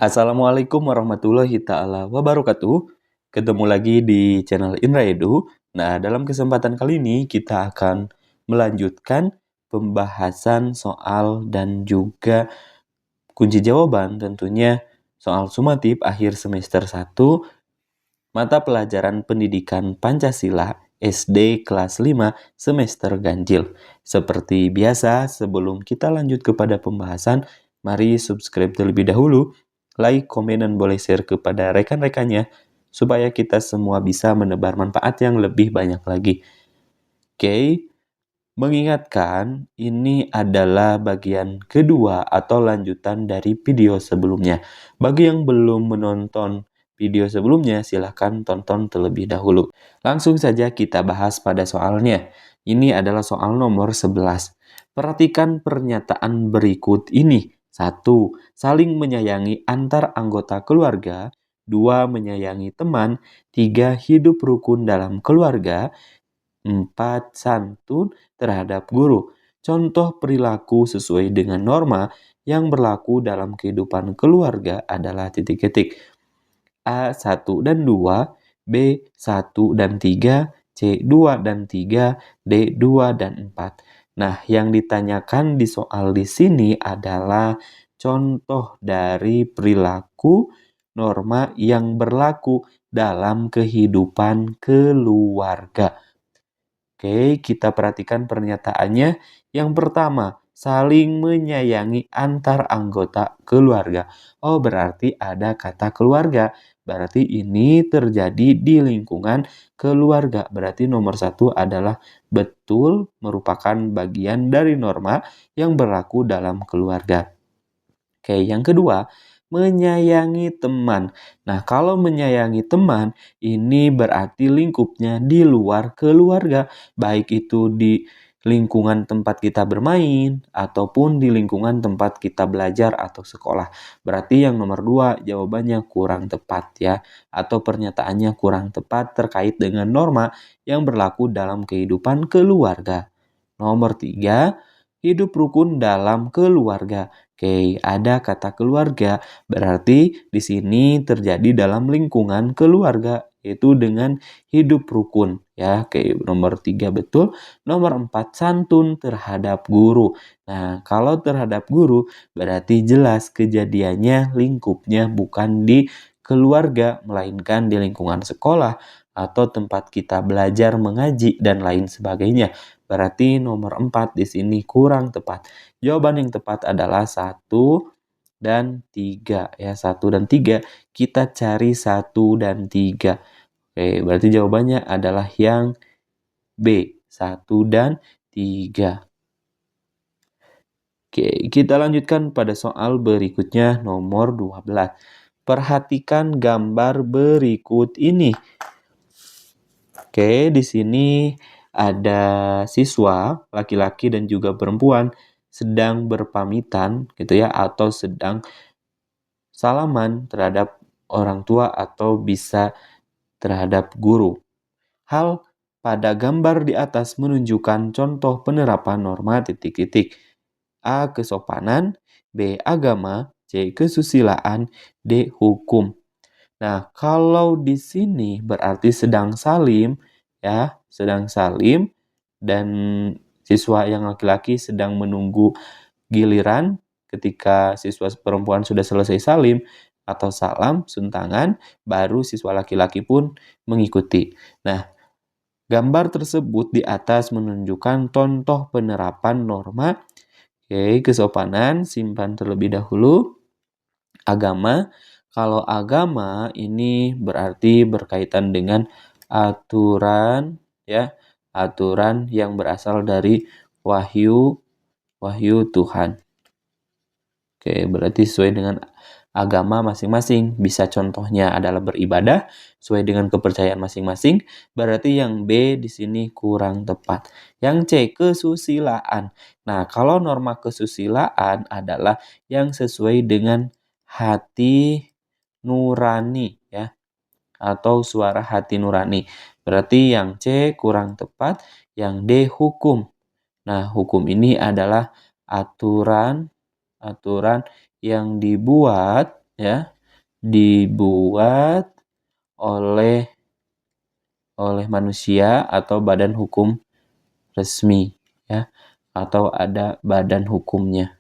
Assalamualaikum warahmatullahi ta'ala wabarakatuh. Ketemu lagi di channel Indra Edu. Nah, dalam kesempatan kali ini kita akan melanjutkan pembahasan soal dan juga kunci jawaban tentunya soal sumatif akhir semester 1 mata pelajaran pendidikan Pancasila SD kelas 5 semester ganjil. Seperti biasa, sebelum kita lanjut kepada pembahasan, mari subscribe terlebih dahulu, like, komen, dan boleh share kepada rekan-rekannya, supaya kita semua bisa menebar manfaat yang lebih banyak lagi. Oke, mengingatkan ini adalah bagian kedua atau lanjutan dari video sebelumnya. Bagi yang belum menonton video sebelumnya, silahkan tonton terlebih dahulu. Langsung saja kita bahas pada soalnya. Ini adalah soal nomor 11. Perhatikan pernyataan berikut ini. 1. Saling menyayangi antar anggota keluarga. 2. Menyayangi teman. 3. Hidup rukun dalam keluarga. 4. Santun terhadap guru. Contoh perilaku sesuai dengan norma yang berlaku dalam kehidupan keluarga adalah titik-titik. A. 1 dan 2, B. 1 dan 3, C. 2 dan 3, D. 2 dan 4. Nah, yang ditanyakan di soal di sini adalah contoh dari perilaku norma yang berlaku dalam kehidupan keluarga. Oke, kita perhatikan pernyataannya. Yang pertama, saling menyayangi antar anggota keluarga. Oh, berarti ada kata keluarga. Berarti ini terjadi di lingkungan keluarga. Berarti nomor 1 adalah betul merupakan bagian dari norma yang berlaku dalam keluarga. Oke, yang kedua, menyayangi teman. Nah, kalau menyayangi teman, ini berarti lingkupnya di luar keluarga. Baik itu di lingkungan tempat kita bermain, ataupun di lingkungan tempat kita belajar atau sekolah. Berarti yang nomor 2 jawabannya kurang tepat ya. Atau pernyataannya kurang tepat terkait dengan norma yang berlaku dalam kehidupan keluarga. Nomor 3, hidup rukun dalam keluarga. Oke, ada kata keluarga, berarti di sini terjadi dalam lingkungan keluarga, yaitu dengan hidup rukun. Ya, oke, nomor 3 betul. Nomor 4, santun terhadap guru. Nah, kalau terhadap guru, berarti jelas kejadiannya lingkupnya bukan di keluarga, melainkan di lingkungan sekolah, atau tempat kita belajar mengaji, dan lain sebagainya. Berarti nomor 4 di sini kurang tepat. Jawaban yang tepat adalah 1 dan 3 ya. 1 dan 3. Kita cari 1 dan 3. Oke, berarti jawabannya adalah yang B, 1 dan 3. Oke, kita lanjutkan pada soal berikutnya nomor 12. Perhatikan gambar berikut ini. Oke, di sini ada siswa laki-laki dan juga perempuan sedang berpamitan gitu ya, atau sedang salaman terhadap orang tua atau bisa terhadap guru. Hal pada gambar di atas menunjukkan contoh penerapan norma titik-titik. A. Kesopanan, B. Agama, C. Kesusilaan, D. Hukum. Nah, kalau di sini berarti sedang salim ya, sedang salim, dan siswa yang laki-laki sedang menunggu giliran. Ketika siswa perempuan sudah selesai salim atau salam suntangan, baru siswa laki-laki pun mengikuti. Nah, gambar tersebut di atas menunjukkan contoh penerapan norma. Oke, kesopanan simpan terlebih dahulu. Agama, kalau agama ini berarti berkaitan dengan aturan ya, aturan yang berasal dari wahyu Tuhan. Oke, berarti sesuai dengan agama masing-masing. Bisa contohnya adalah beribadah sesuai dengan kepercayaan masing-masing. Berarti yang B di sini kurang tepat. Yang C, kesusilaan. Nah, kalau norma kesusilaan adalah yang sesuai dengan hati nurani ya, atau suara hati nurani. Berarti yang C kurang tepat. Yang D, hukum. Nah, hukum ini aturan aturan yang dibuat ya, dibuat oleh manusia atau badan hukum resmi, ya, atau ada badan hukumnya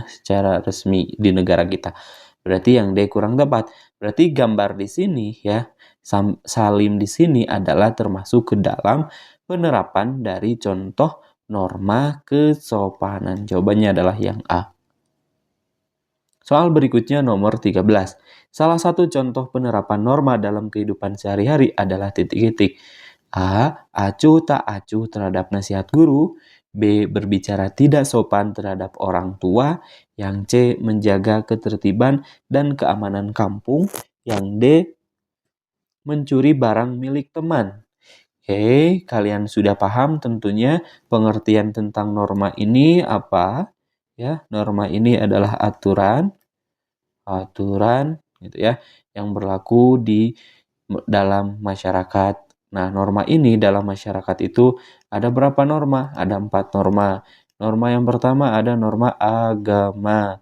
secara resmi di negara kita. Berarti yang D kurang tepat. Berarti gambar di sini, ya, Salim di sini adalah termasuk ke dalam penerapan dari contoh norma kesopanan. Jawabannya adalah yang A. Soal berikutnya nomor 13. Salah satu contoh penerapan norma dalam kehidupan sehari-hari adalah titik-titik. A. Acuh tak acuh terhadap nasihat guru. B. Berbicara tidak sopan terhadap orang tua. Yang C. Menjaga ketertiban dan keamanan kampung. Yang D. Mencuri barang milik teman. Oke, kalian sudah paham tentunya pengertian tentang norma ini apa? Ya, norma ini adalah aturan gitu ya yang berlaku di dalam masyarakat. Nah, norma ini dalam masyarakat itu ada berapa norma? Ada 4 norma. Norma yang pertama ada norma agama.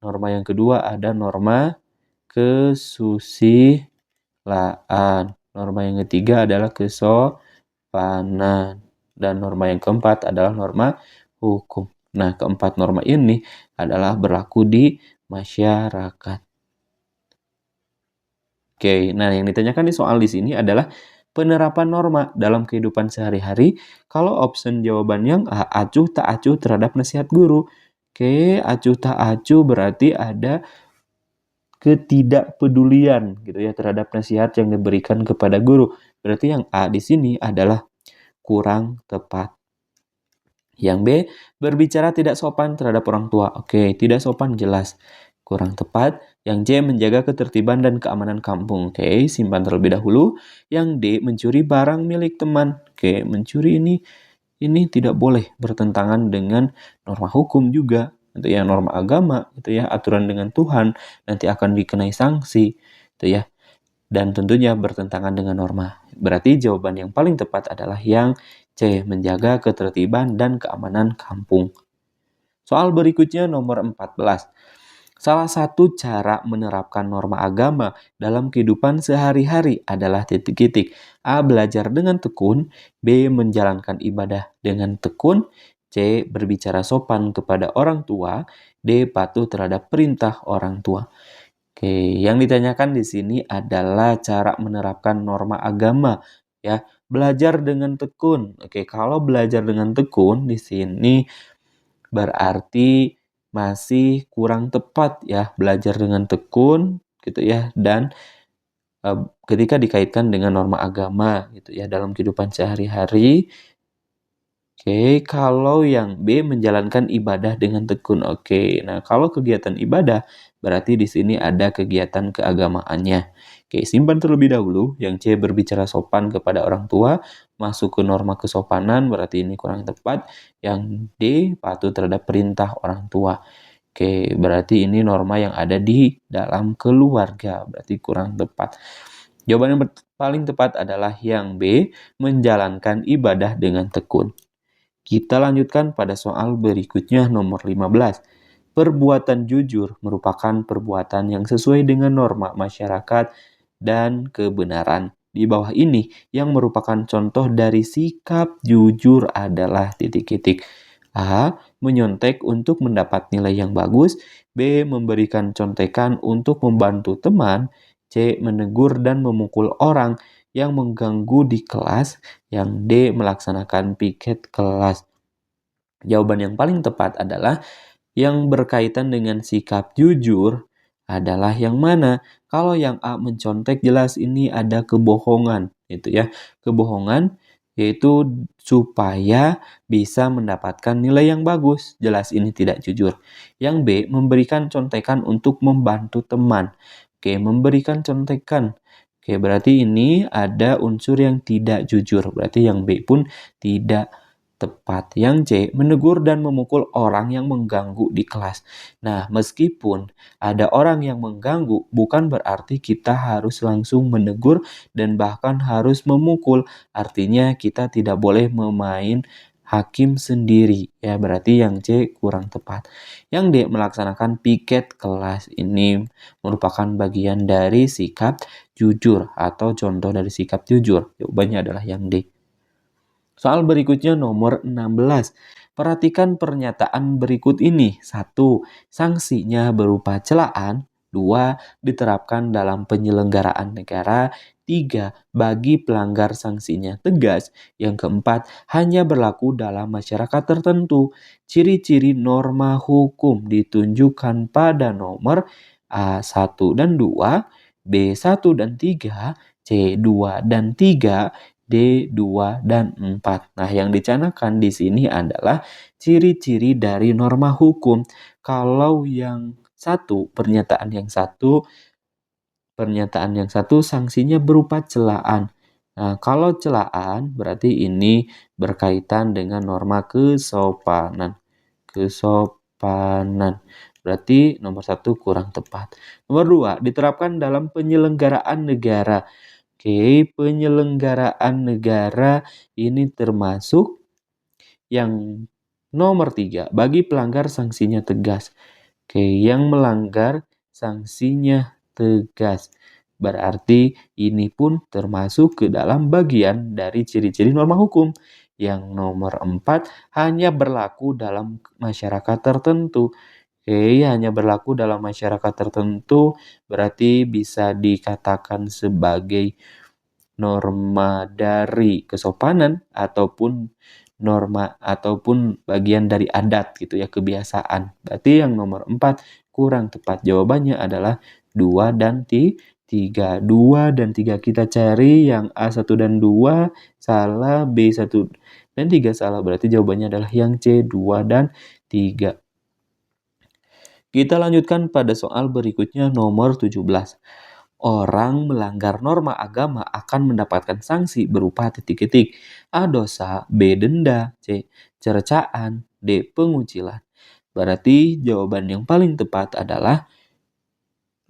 Norma yang kedua ada norma kesusilaan. Norma yang ketiga adalah kesopanan. Dan norma yang keempat adalah norma hukum. Nah, keempat norma ini adalah berlaku di masyarakat. Oke, nah yang ditanyakan di soal di sini adalah penerapan norma dalam kehidupan sehari-hari. Kalau option jawaban yang A, acuh tak acuh terhadap nasihat guru. Oke, acuh tak acuh berarti ada ketidakpedulian gitu ya terhadap nasihat yang diberikan kepada guru. Berarti yang A di sini adalah kurang tepat. Yang B, berbicara tidak sopan terhadap orang tua. Oke, tidak sopan jelas. Kurang tepat. Yang C, menjaga ketertiban dan keamanan kampung. Oke, simpan terlebih dahulu. Yang D, mencuri barang milik teman. Oke, mencuri ini tidak boleh bertentangan dengan norma hukum juga. Gitu ya, norma agama, gitu ya, aturan dengan Tuhan, nanti akan dikenai sanksi, gitu ya. Dan tentunya bertentangan dengan norma. Berarti jawaban yang paling tepat adalah yang C. Menjaga ketertiban dan keamanan kampung. Soal berikutnya nomor 14. Salah satu cara menerapkan norma agama dalam kehidupan sehari-hari adalah titik-titik. A. Belajar dengan tekun. B. Menjalankan ibadah dengan tekun. C. Berbicara sopan kepada orang tua. D. Patuh terhadap perintah orang tua. Oke, yang ditanyakan di sini adalah cara menerapkan norma agama, ya. Belajar dengan tekun. Oke, kalau belajar dengan tekun di sini berarti masih kurang tepat ya, belajar dengan tekun gitu ya dan ketika dikaitkan dengan norma agama gitu ya dalam kehidupan sehari-hari. Oke, kalau yang B menjalankan ibadah dengan tekun. Oke, nah kalau kegiatan ibadah berarti di sini ada kegiatan keagamaannya. Oke, simpan terlebih dahulu. Yang C berbicara sopan kepada orang tua, masuk ke norma kesopanan berarti ini kurang tepat. Yang D patuh terhadap perintah orang tua. Oke, berarti ini norma yang ada di dalam keluarga, berarti kurang tepat. Jawaban yang paling tepat adalah yang B, menjalankan ibadah dengan tekun. Kita lanjutkan pada soal berikutnya nomor 15. Perbuatan jujur merupakan perbuatan yang sesuai dengan norma masyarakat dan kebenaran. Di bawah ini yang merupakan contoh dari sikap jujur adalah titik-titik. A. Menyontek untuk mendapat nilai yang bagus. B. Memberikan contekan untuk membantu teman. C. Menegur dan memukul orang yang mengganggu di kelas. Yang D. Melaksanakan piket kelas. Jawaban yang paling tepat adalah yang berkaitan dengan sikap jujur adalah yang mana? Kalau yang A mencontek jelas ini ada kebohongan, gitu ya. Kebohongan yaitu supaya bisa mendapatkan nilai yang bagus. Jelas ini tidak jujur. Yang B memberikan contekan untuk membantu teman. Oke, memberikan contekan. Oke, berarti ini ada unsur yang tidak jujur. Berarti yang B pun tidak tepat. Yang C, menegur dan memukul orang yang mengganggu di kelas. Nah, meskipun ada orang yang mengganggu, bukan berarti kita harus langsung menegur dan bahkan harus memukul. Artinya kita tidak boleh memain hakim sendiri. Ya, berarti yang C kurang tepat. Yang D, melaksanakan piket kelas. Ini merupakan bagian dari sikap jujur atau contoh dari sikap jujur. Jawabannya adalah yang D. Soal berikutnya nomor 16. Perhatikan pernyataan berikut ini. 1. Sanksinya berupa celaan. 2. Diterapkan dalam penyelenggaraan negara. 3. Bagi pelanggar sanksinya tegas. Yang keempat, hanya berlaku dalam masyarakat tertentu. Ciri-ciri norma hukum ditunjukkan pada nomor A1 dan 2, B1 dan 3, C2 dan 3, D2 dan 4. Nah, yang dicanakan di sini adalah ciri-ciri dari norma hukum. Kalau yang satu, pernyataan yang satu sanksinya berupa celaan. Nah, kalau celaan berarti ini berkaitan dengan norma kesopanan. Berarti nomor 1 kurang tepat. Nomor 2, diterapkan dalam penyelenggaraan negara. Oke, penyelenggaraan negara ini termasuk yang nomor 3, bagi pelanggar sanksinya tegas. Oke, yang melanggar sanksinya tegas. Berarti ini pun termasuk ke dalam bagian dari ciri-ciri norma hukum. Yang nomor 4, hanya berlaku dalam masyarakat tertentu. Oke, hanya berlaku dalam masyarakat tertentu berarti bisa dikatakan sebagai norma dari kesopanan ataupun norma ataupun bagian dari adat gitu ya, kebiasaan. Berarti yang nomor 4 kurang tepat. Jawabannya adalah 2 dan 3. 2 dan 3 kita cari, yang A1 dan 2 salah, B1 dan 3 salah. Berarti jawabannya adalah yang C, 2 dan 3. Kita lanjutkan pada soal berikutnya nomor 17. Orang melanggar norma agama akan mendapatkan sanksi berupa titik-titik. A. Dosa, B. Denda, C. Cercaan, D. Pengucilan. Berarti jawaban yang paling tepat adalah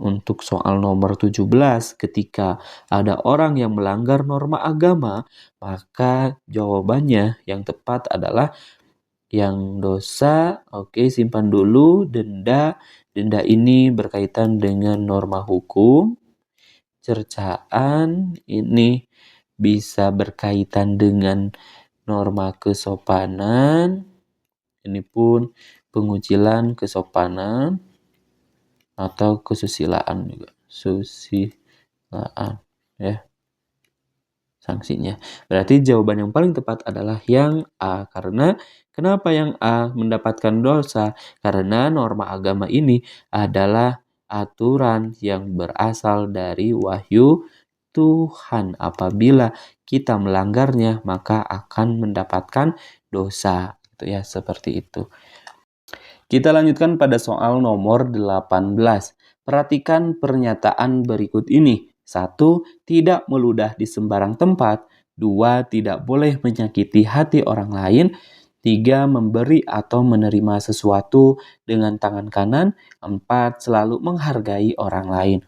untuk soal nomor 17, ketika ada orang yang melanggar norma agama, maka jawabannya yang tepat adalah yang dosa. Oke, simpan dulu. Denda ini berkaitan dengan norma hukum. Cercaan ini bisa berkaitan dengan norma kesopanan. Ini pun pengucilan kesopanan atau kesusilaan juga. Susilaan ya sanksinya. Berarti jawaban yang paling tepat adalah yang A. Karena kenapa yang A mendapatkan dosa? Karena norma agama ini adalah aturan yang berasal dari wahyu Tuhan. Apabila kita melanggarnya, maka akan mendapatkan dosa. Gitu ya, seperti itu. Kita lanjutkan pada soal nomor 18. Perhatikan pernyataan berikut ini. 1. Tidak meludah di sembarang tempat. 2. Tidak boleh menyakiti hati orang lain. 3. Memberi atau menerima sesuatu dengan tangan kanan. 4. Selalu menghargai orang lain.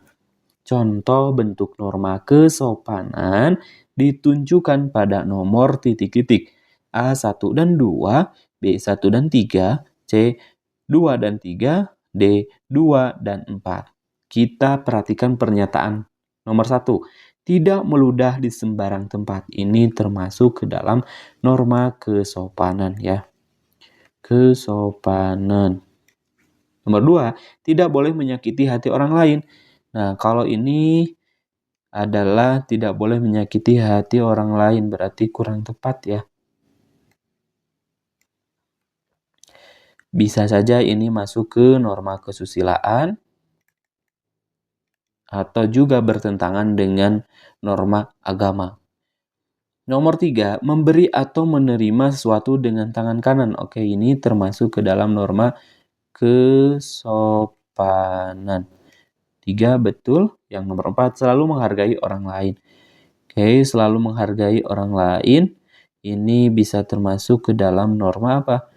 Contoh bentuk norma kesopanan ditunjukkan pada nomor titik-titik. A1 dan 2, B1 dan 3, C2 dan 3, D2 dan 4. Kita perhatikan pernyataan nomor 1. Tidak meludah di sembarang tempat. Ini termasuk ke dalam norma kesopanan ya. Kesopanan. Nomor 2, tidak boleh menyakiti hati orang lain. Nah, kalau ini adalah tidak boleh menyakiti hati orang lain, berarti kurang tepat ya. Bisa saja ini masuk ke norma kesusilaan atau juga bertentangan dengan norma agama. Nomor 3, memberi atau menerima sesuatu dengan tangan kanan. Oke, ini termasuk ke dalam norma kesopanan. 3 betul. Yang nomor 4, selalu menghargai orang lain. Oke, selalu menghargai orang lain. Ini bisa termasuk ke dalam norma apa?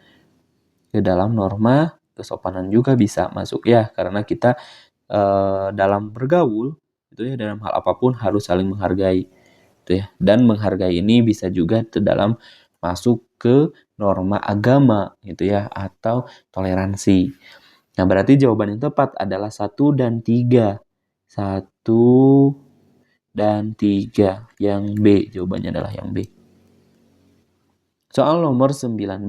Ke dalam norma kesopanan juga bisa masuk ya, karena kita dalam bergaul itu ya, dalam hal apapun harus saling menghargai itu ya. Dan menghargai ini bisa juga ke dalam masuk ke norma agama gitu ya, atau toleransi. Nah, berarti jawaban yang tepat adalah 1 dan 3. 1 dan 3. Yang B, jawabannya adalah yang B. Soal nomor 19.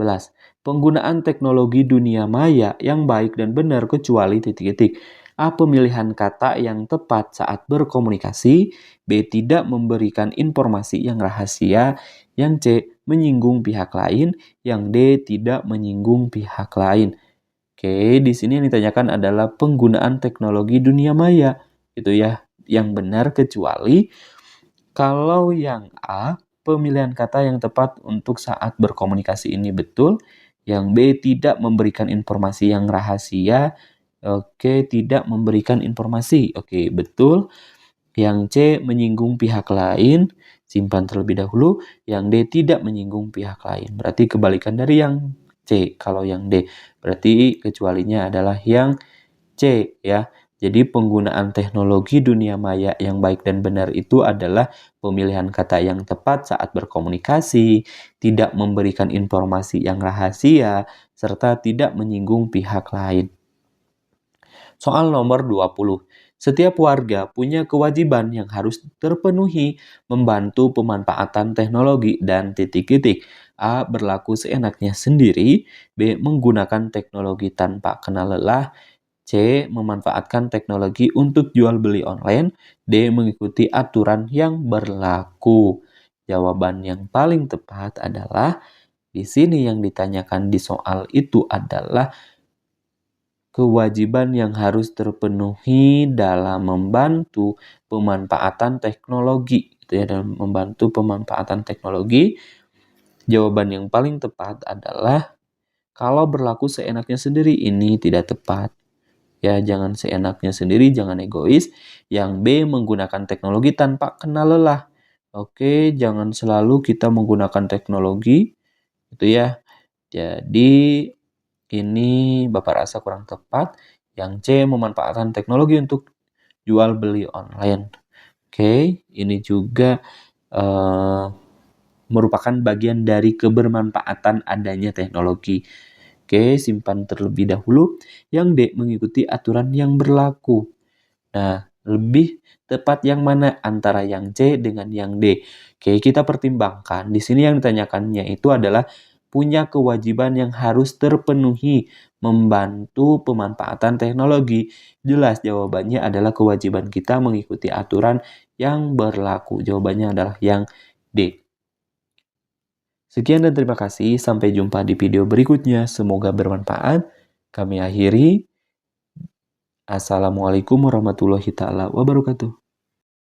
Penggunaan teknologi dunia maya yang baik dan benar kecuali titik-titik. A. Pemilihan kata yang tepat saat berkomunikasi. B. Tidak memberikan informasi yang rahasia. Yang C. Menyinggung pihak lain. Yang D. Tidak menyinggung pihak lain. Oke, di sini yang ditanyakan adalah penggunaan teknologi dunia maya. Itu ya, yang benar kecuali kalau yang A, pemilihan kata yang tepat untuk saat berkomunikasi ini betul. Yang B, tidak memberikan informasi yang rahasia. Oke, tidak memberikan informasi. Oke, betul. Yang C, menyinggung pihak lain. Simpan terlebih dahulu. Yang D, tidak menyinggung pihak lain. Berarti kebalikan dari yang C. Kalau yang D, berarti kecualinya adalah yang C ya. Jadi penggunaan teknologi dunia maya yang baik dan benar itu adalah pemilihan kata yang tepat saat berkomunikasi, tidak memberikan informasi yang rahasia, serta tidak menyinggung pihak lain. Soal nomor 20. Setiap warga punya kewajiban yang harus terpenuhi membantu pemanfaatan teknologi dan titik-titik. A. Berlaku seenaknya sendiri. B. Menggunakan teknologi tanpa kenal lelah. C. Memanfaatkan teknologi untuk jual beli online. D. Mengikuti aturan yang berlaku. Jawaban yang paling tepat adalah di sini yang ditanyakan di soal itu adalah kewajiban yang harus terpenuhi dalam membantu pemanfaatan teknologi. Gitu ya, dalam membantu pemanfaatan teknologi. Jawaban yang paling tepat adalah kalau berlaku seenaknya sendiri ini tidak tepat. Ya, jangan seenaknya sendiri, jangan egois. Yang B, menggunakan teknologi tanpa kenal lelah. Oke, jangan selalu kita menggunakan teknologi, gitu ya. Jadi, ini Bapak rasa kurang tepat. Yang C, memanfaatkan teknologi untuk jual beli online. Oke, ini juga merupakan bagian dari kebermanfaatan adanya teknologi. Oke, simpan terlebih dahulu. Yang D, mengikuti aturan yang berlaku. Nah, lebih tepat yang mana antara yang C dengan yang D? Oke, kita pertimbangkan. Di sini yang ditanyakannya itu adalah punya kewajiban yang harus terpenuhi membantu pemanfaatan teknologi. Jelas jawabannya adalah kewajiban kita mengikuti aturan yang berlaku. Jawabannya adalah yang D. Sekian dan terima kasih. Sampai jumpa di video berikutnya. Semoga bermanfaat. Kami akhiri. Assalamualaikum warahmatullahi wabarakatuh.